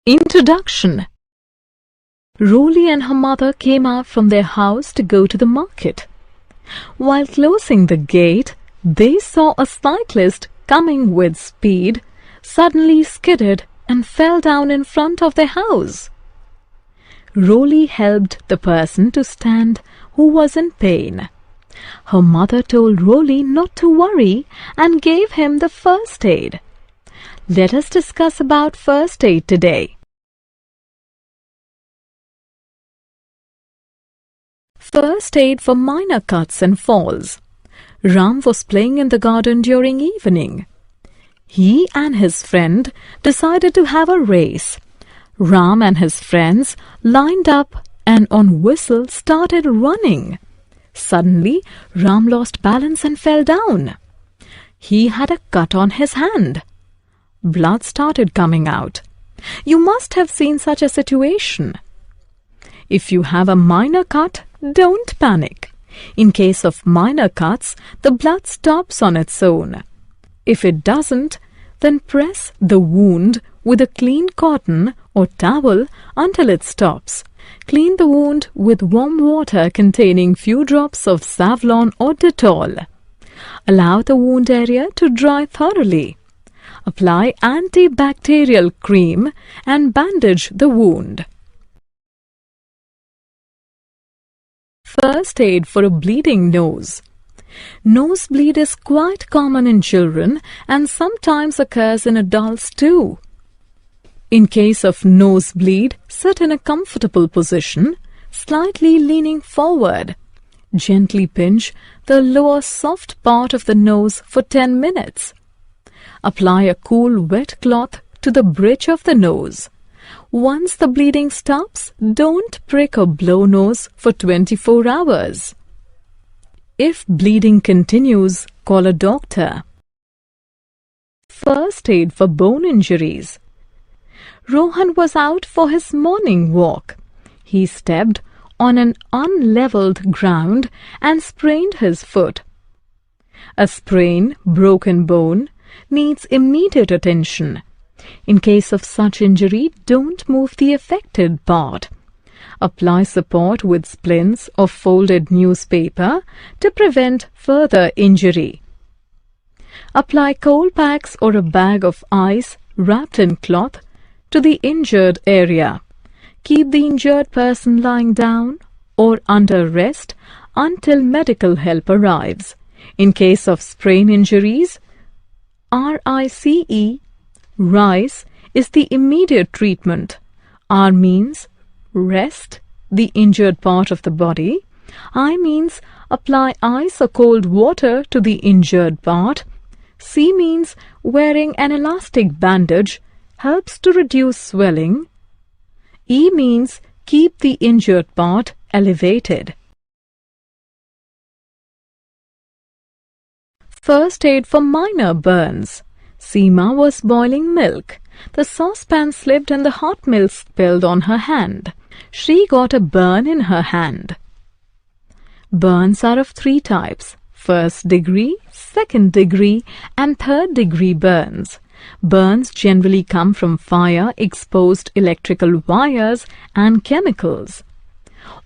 Introduction. Roly and her mother came out from their house to go to the market. While closing the gate, they saw a cyclist coming with speed, suddenly skidded and fell down in front of their house. Roly helped the person to stand who was in pain. Her mother told Roly not to worry and gave him the first aid. Let us discuss about first aid today. First aid for minor cuts and falls. Ram was playing in the garden during evening. He and his friend decided to have a race. Ram and his friends lined up and on whistle started running. Suddenly, Ram lost balance and fell down. He had a cut on his hand. Blood started coming out. You must have seen such a situation. If you have a minor cut, don't panic. In case of minor cuts, the blood stops on its own. If it doesn't, then press the wound with a clean cotton or towel until it stops. Clean the wound with warm water containing few drops of Savlon or Dettol. Allow the wound area to dry thoroughly. Apply antibacterial cream and bandage the wound. First aid for a bleeding nose. Nosebleed is quite common in children and sometimes occurs in adults too. In case of nosebleed, sit in a comfortable position, slightly leaning forward. Gently pinch the lower soft part of the nose for 10 minutes. Apply a cool wet cloth to the bridge of the nose. Once the bleeding stops, don't prick or blow nose for 24 hours. If bleeding continues, call a doctor. First aid for bone injuries. Rohan was out for his morning walk. He stepped on an unleveled ground and sprained his foot. A sprain, broken bone, needs immediate attention. In case of such injury, don't move the affected part. Apply support with splints or folded newspaper to prevent further injury. Apply cold packs or a bag of ice wrapped in cloth to the injured area. Keep the injured person lying down or under rest until medical help arrives. In case of sprain injuries, RICE is the immediate treatment. R means rest the injured part of the body. I means apply ice or cold water to the injured part. C means wearing an elastic bandage helps to reduce swelling. E means keep the injured part elevated. First aid for minor burns. Seema was boiling milk. The saucepan slipped and the hot milk spilled on her hand. She got a burn in her hand. Burns are of 3 types: first degree, second degree, and third degree burns. Burns generally come from fire, exposed electrical wires, and chemicals.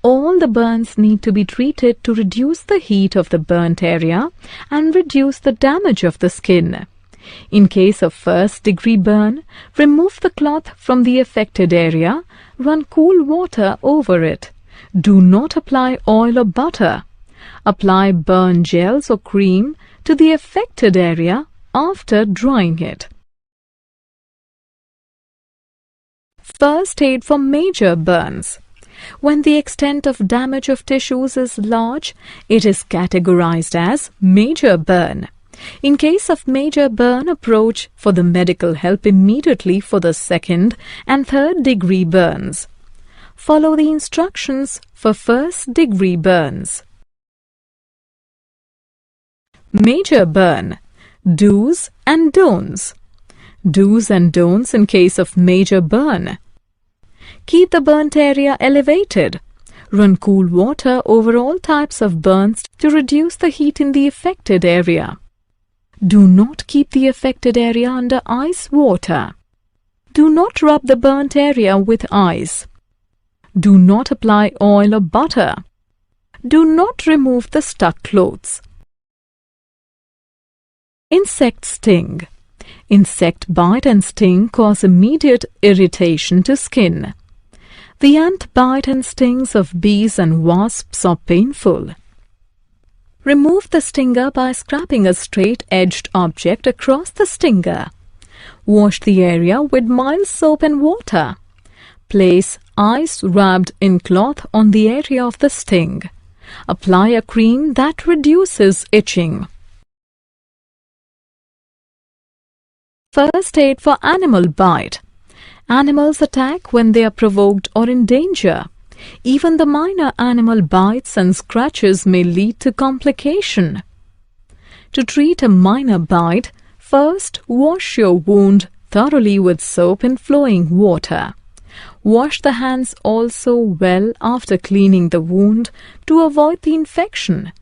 All the burns need to be treated to reduce the heat of the burnt area and reduce the damage of the skin. In case of first-degree burn, remove the cloth from the affected area, run cool water over it. Do not apply oil or butter. Apply burn gels or cream to the affected area after drying it. First aid for major burns. When the extent of damage of tissues is large, it is categorized as major burn. In case of major burn, approach for the medical help immediately for the second and third degree burns. Follow the instructions for first degree burns. Major burn. Do's and don'ts. Do's and don'ts in case of major burn. Keep the burnt area elevated. Run cool water over all types of burns to reduce the heat in the affected area. Do not keep the affected area under ice water. Do not rub the burnt area with ice. Do not apply oil or butter. Do not remove the stuck clothes. Insect sting. Insect bite and sting cause immediate irritation to skin. The ant bite and stings of bees and wasps are painful. Remove the stinger by scraping a straight-edged object across the stinger. Wash the area with mild soap and water. Place ice wrapped in cloth on the area of the sting. Apply a cream that reduces itching. First aid for animal bite. Animals attack when they are provoked or in danger. Even the minor animal bites and scratches may lead to complication. To treat a minor bite, first wash your wound thoroughly with soap and flowing water. Wash the hands also well after cleaning the wound to avoid the infection.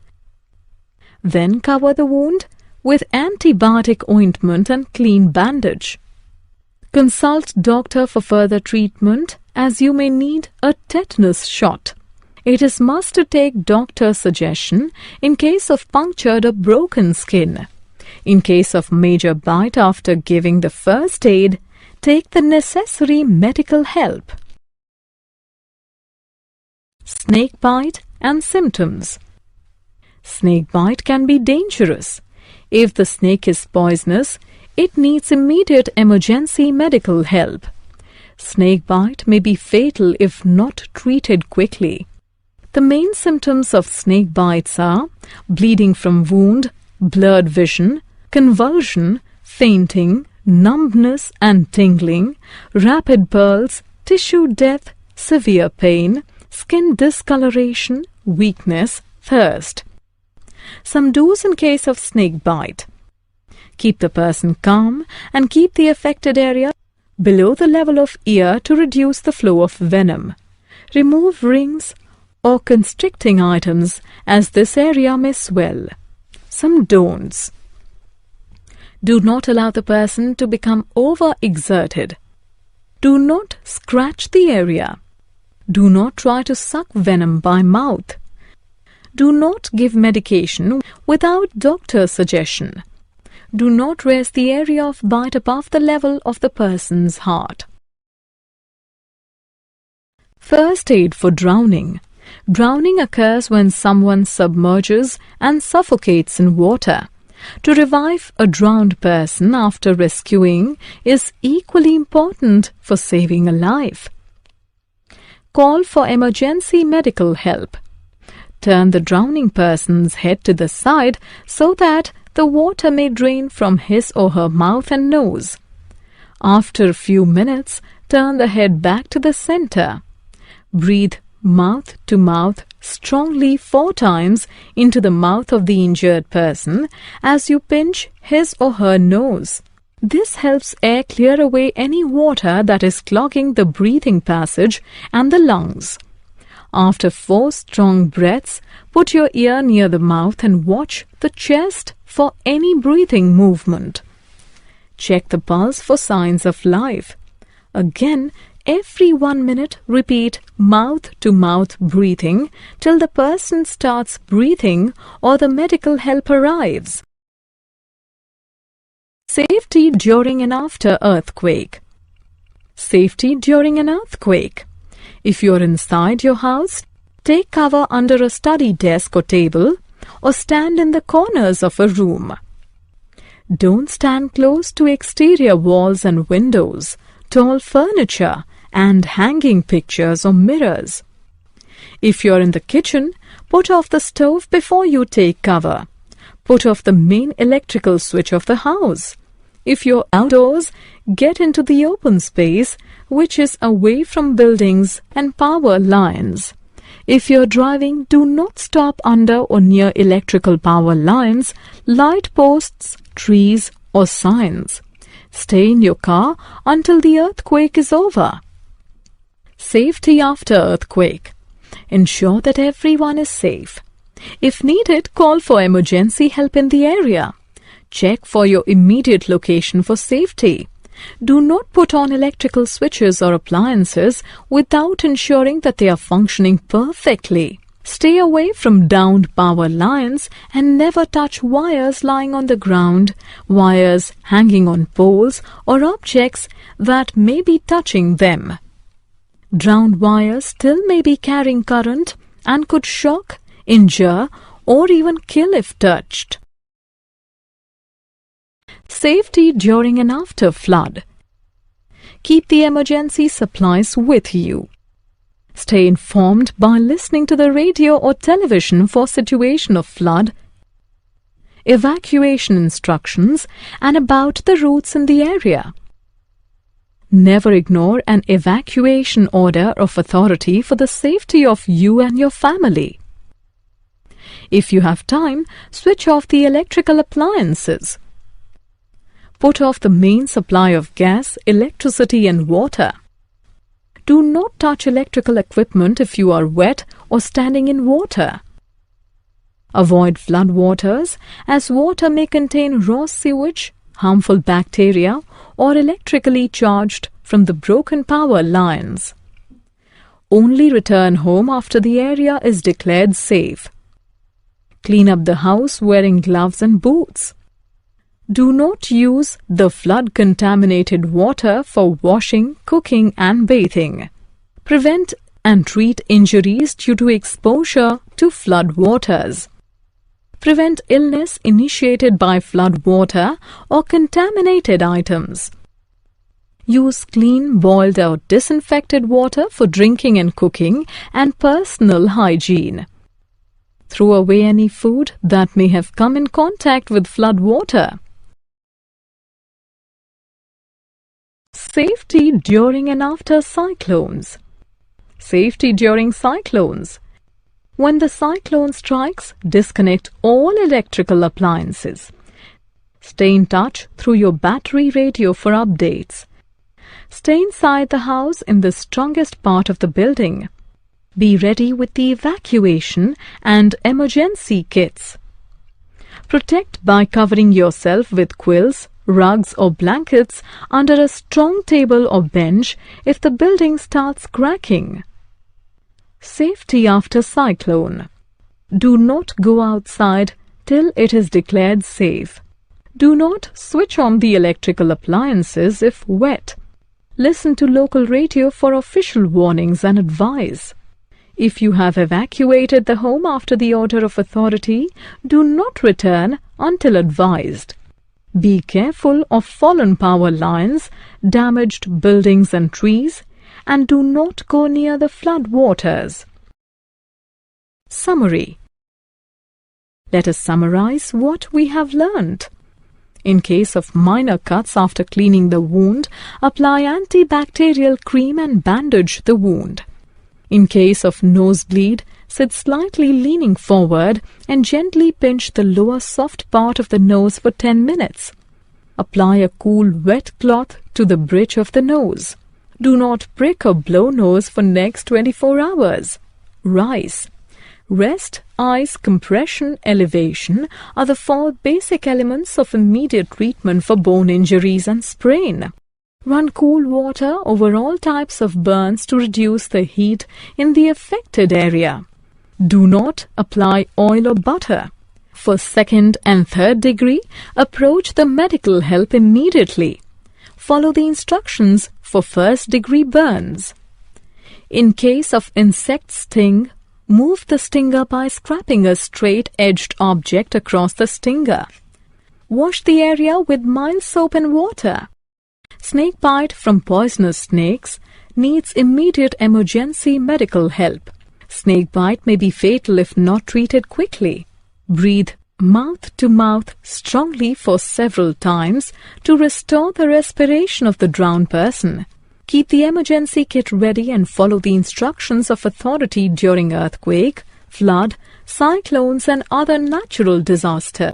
Then cover the wound with antibiotic ointment and clean bandage. Consult doctor for further treatment as you may need a tetanus shot. It is must to take doctor's suggestion in case of punctured or broken skin. In case of major bite after giving the first aid, take the necessary medical help. Snake bite and symptoms. Snake bite can be dangerous. If the snake is poisonous, it needs immediate emergency medical help. Snake bite may be fatal if not treated quickly. The main symptoms of snake bites are bleeding from wound, blurred vision, convulsion, fainting, numbness and tingling, rapid pulse, tissue death, severe pain, skin discoloration, weakness, thirst. Some do's in case of snake bite. Keep the person calm and keep the affected area below the level of ear to reduce the flow of venom. Remove rings or constricting items as this area may swell. Some don'ts. Do not allow the person to become overexerted. Do not scratch the area. Do not try to suck venom by mouth. Do not give medication without doctor's suggestion. Do not raise the area of bite above the level of the person's heart. First aid for drowning. Drowning occurs when someone submerges and suffocates in water. To revive a drowned person after rescuing is equally important for saving a life. Call for emergency medical help. Turn the drowning person's head to the side so that the water may drain from his or her mouth and nose. After a few minutes, turn the head back to the center. Breathe mouth to mouth strongly 4 times into the mouth of the injured person as you pinch his or her nose. This helps air clear away any water that is clogging the breathing passage and the lungs. After 4 strong breaths, put your ear near the mouth and watch the chest for any breathing movement. Check the pulse for signs of life. Again, every 1 minute, repeat mouth-to-mouth breathing till the person starts breathing or the medical help arrives. Safety during and after earthquake. Safety during an earthquake. If you are inside your house, take cover under a study desk or table or stand in the corners of a room. Don't stand close to exterior walls and windows, tall furniture and hanging pictures or mirrors. If you are in the kitchen, put off the stove before you take cover. Put off the main electrical switch of the house. If you're outdoors, get into the open space, which is away from buildings and power lines. If you're driving, do not stop under or near electrical power lines, light posts, trees, or signs. Stay in your car until the earthquake is over. Safety after earthquake. Ensure that everyone is safe. If needed, call for emergency help in the area. Check for your immediate location for safety. Do not put on electrical switches or appliances without ensuring that they are functioning perfectly. Stay away from downed power lines and never touch wires lying on the ground, wires hanging on poles, or objects that may be touching them. Drowned wires still may be carrying current and could shock, injure, or even kill if touched. Safety during and after flood. Keep the emergency supplies with you. Stay informed by listening to the radio or television for situation of flood, evacuation instructions, and about the routes in the area. Never ignore an evacuation order of authority for the safety of you and your family. If you have time, switch off the electrical appliances. Put off the main supply of gas, electricity, and water. Do not touch electrical equipment if you are wet or standing in water. Avoid flood waters, as water may contain raw sewage, harmful bacteria, or electrically charged from the broken power lines. Only return home after the area is declared safe. Clean up the house wearing gloves and boots. Do not use the flood-contaminated water for washing, cooking, and bathing. Prevent and treat injuries due to exposure to flood waters. Prevent illness initiated by flood water or contaminated items. Use clean, boiled or disinfected water for drinking and cooking and personal hygiene. Throw away any food that may have come in contact with flood water. Safety during and after cyclones. Safety during cyclones. When the cyclone strikes, disconnect all electrical appliances. Stay in touch through your battery radio for updates. Stay inside the house in the strongest part of the building. Be ready with the evacuation and emergency kits. Protect by covering yourself with quilts, rugs or blankets under a strong table or bench if the building starts cracking. Safety after cyclone. Do not go outside till it is declared safe. Do not switch on the electrical appliances if wet. Listen to local radio for official warnings and advice. If you have evacuated the home after the order of authority, do not return until advised. Be careful of fallen power lines, damaged buildings and trees, and do not go near the flood waters. Summary. Let us summarize what we have learnt. In case of minor cuts after cleaning the wound, apply antibacterial cream and bandage the wound. In case of nosebleed, sit slightly leaning forward and gently pinch the lower soft part of the nose for 10 minutes. Apply a cool wet cloth to the bridge of the nose. Do not prick or blow nose for next 24 hours. Rise. Rest, ice, compression, elevation are the 4 basic elements of immediate treatment for bone injuries and sprain. Run cool water over all types of burns to reduce the heat in the affected area. Do not apply oil or butter. For 2nd and 3rd degree, approach the medical help immediately. Follow the instructions for 1st degree burns. In case of insect sting, move the stinger by scraping a straight-edged object across the stinger. Wash the area with mild soap and water. Snake bite from poisonous snakes needs immediate emergency medical help. Snake bite may be fatal if not treated quickly. Breathe mouth to mouth strongly for several times to restore the respiration of the drowned person. Keep the emergency kit ready and follow the instructions of authority during earthquake, flood, cyclones and other natural disasters.